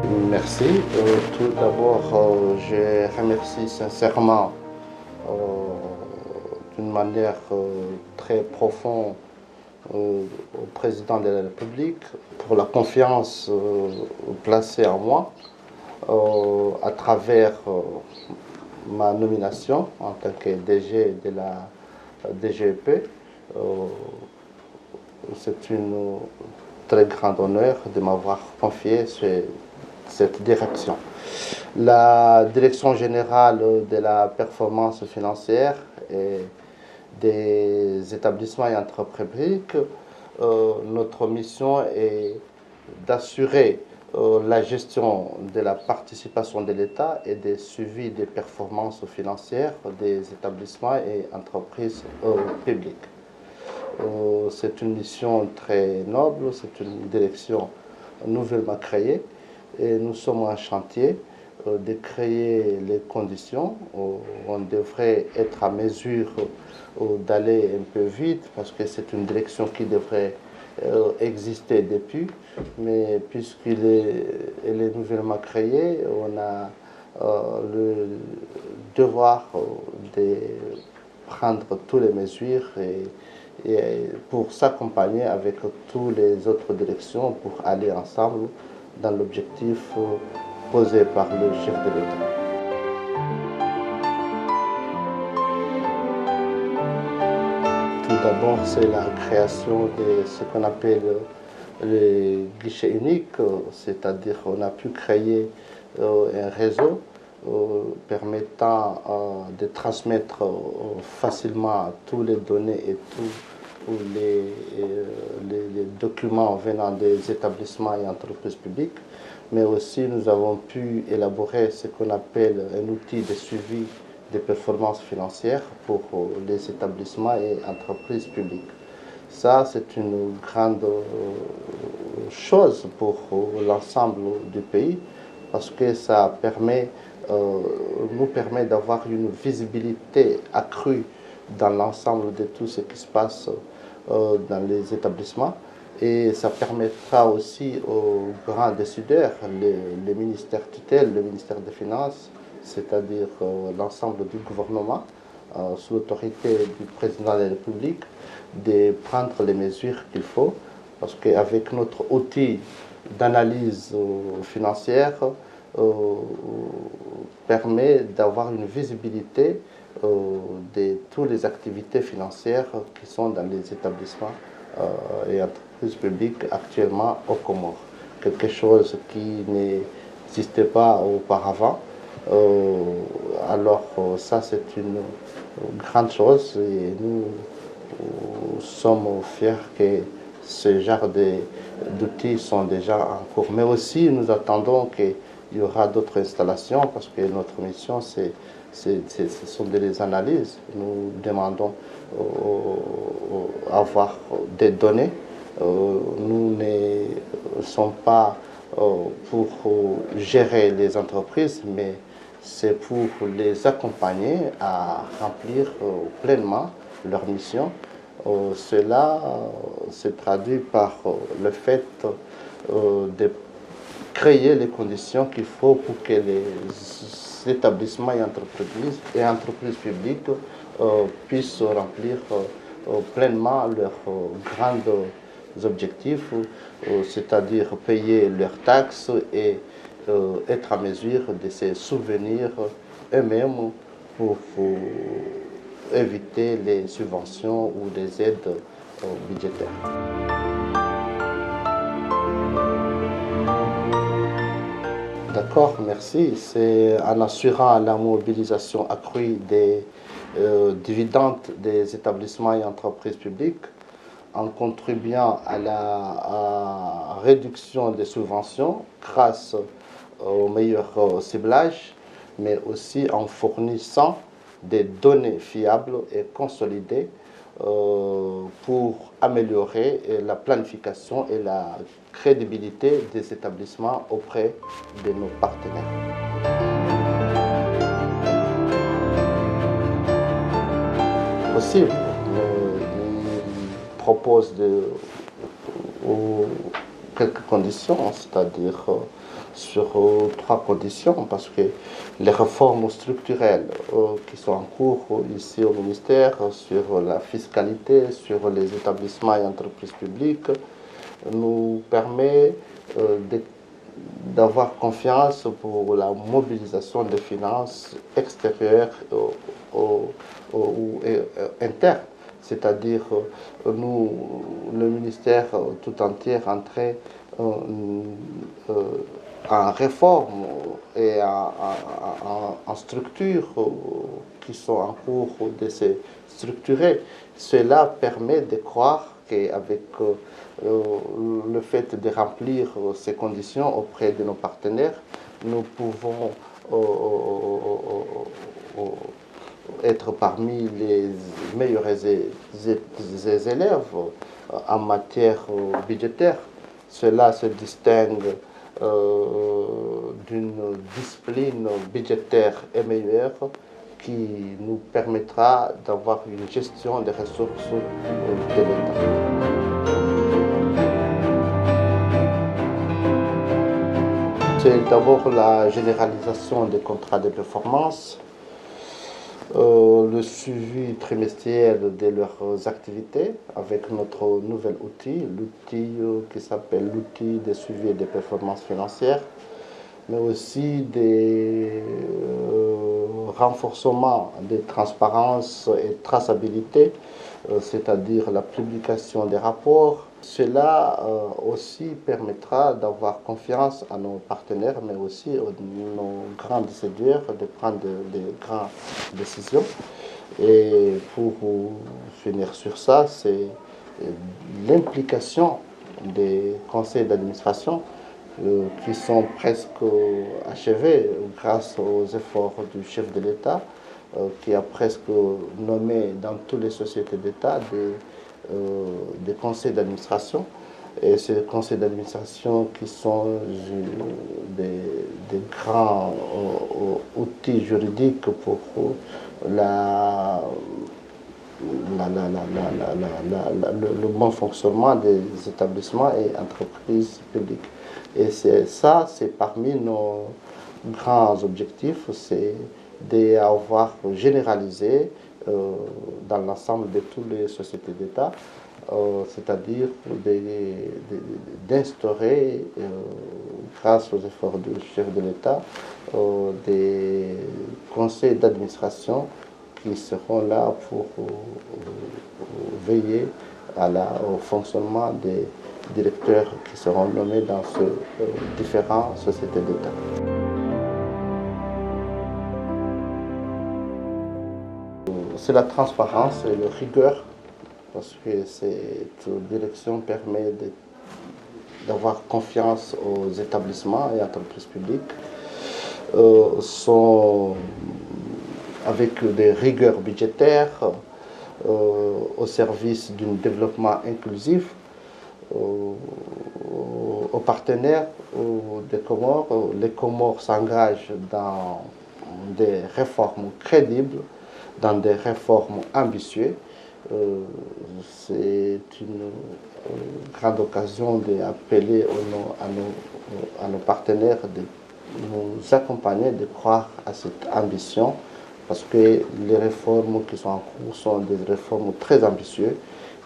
Merci. Tout d'abord, je remercie sincèrement euh, d'une manière très profonde au président de la République pour la confiance placée en moi à travers ma nomination en tant que DG de la DGEP. Euh, c'est une très grand honneur de m'avoir confié cette direction. La direction générale de la performance financière et des établissements et entreprises publics, notre mission est d'assurer la gestion de la participation de l'État et des suivis des performances financières des établissements et entreprises publiques. C'est une mission très noble, c'est une direction nouvellement créée et nous sommes en chantier de créer les conditions où on devrait être à mesure d'aller un peu vite parce que c'est une direction qui devrait exister depuis, mais elle est nouvellement créée, on a le devoir de prendre toutes les mesures et pour s'accompagner avec toutes les autres directions pour aller ensemble dans l'objectif posé par le chef de l'État. Tout d'abord, c'est la création de ce qu'on appelle le guichet unique, c'est-à-dire qu'on a pu créer un réseau permettant de transmettre facilement toutes les données et tous les documents venant des établissements et entreprises publiques, mais aussi nous avons pu élaborer ce qu'on appelle un outil de suivi des performances financières pour les établissements et entreprises publiques. Ça, c'est une grande chose pour l'ensemble du pays parce que ça nous permet d'avoir une visibilité accrue dans l'ensemble de tout ce qui se passe dans les établissements. Et ça permettra aussi aux grands décideurs, les ministères tutelles, le ministère des Finances, c'est-à-dire l'ensemble du gouvernement, sous l'autorité du président de la République, de prendre les mesures qu'il faut, parce qu'avec notre outil d'analyse financière, permet d'avoir une visibilité de toutes les activités financières qui sont dans les établissements et entreprises publiques actuellement au Comores. Quelque chose qui n'existait pas auparavant. Alors ça, c'est une grande chose et nous sommes fiers que ce genre d'outils sont déjà en cours. Mais aussi, nous attendons qu'il y aura d'autres installations parce que notre mission, ce sont des analyses. Nous demandons avoir des données. Nous ne sommes pas pour gérer les entreprises, mais c'est pour les accompagner à remplir pleinement leur mission. Cela se traduit par le fait de créer les conditions qu'il faut pour que les établissements et entreprises publiques puissent remplir pleinement leurs grands objectifs, c'est-à-dire payer leurs taxes et être en mesure de se souvenir eux-mêmes pour éviter les subventions ou les aides budgétaires. D'accord, merci. C'est en assurant la mobilisation accrue des dividendes des établissements et entreprises publiques, en contribuant à la réduction des subventions grâce au meilleur ciblage, mais aussi en fournissant des données fiables et consolidées pour améliorer la planification et la crédibilité des établissements auprès de nos partenaires. Possible, propose aux quelques conditions, c'est-à-dire sur trois conditions, parce que les réformes structurelles qui sont en cours ici au ministère sur la fiscalité, sur les établissements et entreprises publiques, nous permet d'avoir confiance pour la mobilisation des finances extérieures ou internes. C'est-à-dire, nous, le ministère tout entier rentrait en réforme et en structures qui sont en cours de se structurer. Cela permet de croire qu'avec le fait de remplir ces conditions auprès de nos partenaires, nous pouvons être parmi les meilleurs élèves en matière budgétaire. Cela se distingue d'une discipline budgétaire et meilleure qui nous permettra d'avoir une gestion des ressources de l'État. C'est d'abord la généralisation des contrats de performance, le suivi trimestriel de leurs activités avec notre nouvel outil, l'outil qui s'appelle l'outil de suivi des performances financières, mais aussi des renforcements de transparence et traçabilité, c'est-à-dire la publication des rapports. Cela aussi permettra d'avoir confiance à nos partenaires, mais aussi à nos grands décideurs de prendre de grandes décisions. Et pour finir sur ça, c'est l'implication des conseils d'administration qui sont presque achevés grâce aux efforts du chef de l'État, qui a presque nommé dans toutes les sociétés d'État des conseils d'administration. Et ces conseils d'administration qui sont des grands outils juridiques pour le bon fonctionnement des établissements et entreprises publiques. Et c'est parmi nos grands objectifs, c'est d'avoir généralisé dans l'ensemble de toutes les sociétés d'État, c'est-à-dire d'instaurer, grâce aux efforts du chef de l'État, des conseils d'administration qui seront là pour veiller au fonctionnement des directeurs qui seront nommés dans ces différentes sociétés d'État. C'est la transparence et la rigueur, parce que cette direction permet d'avoir confiance aux établissements et entreprises publiques, sont avec des rigueurs budgétaires au service d'un développement inclusif, aux partenaires des Comores. Les Comores s'engagent dans des réformes crédibles, dans des réformes ambitieuses. C'est une grande occasion d'appeler à nos partenaires de nous accompagner, de croire à cette ambition, parce que les réformes qui sont en cours sont des réformes très ambitieuses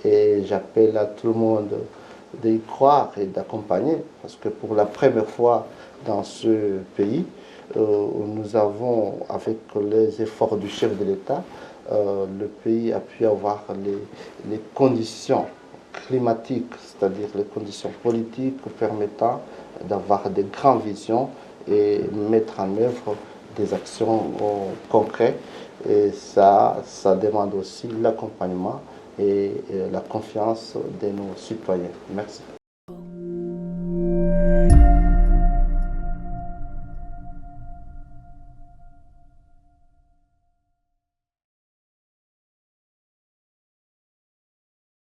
et j'appelle à tout le monde d'y croire et d'accompagner, parce que pour la première fois dans ce pays, nous avons, avec les efforts du chef de l'État, le pays a pu avoir les conditions climatiques, c'est-à-dire les conditions politiques permettant d'avoir de grandes visions et mettre en œuvre des actions concrètes. Et ça demande aussi l'accompagnement et la confiance de nos citoyens. Merci.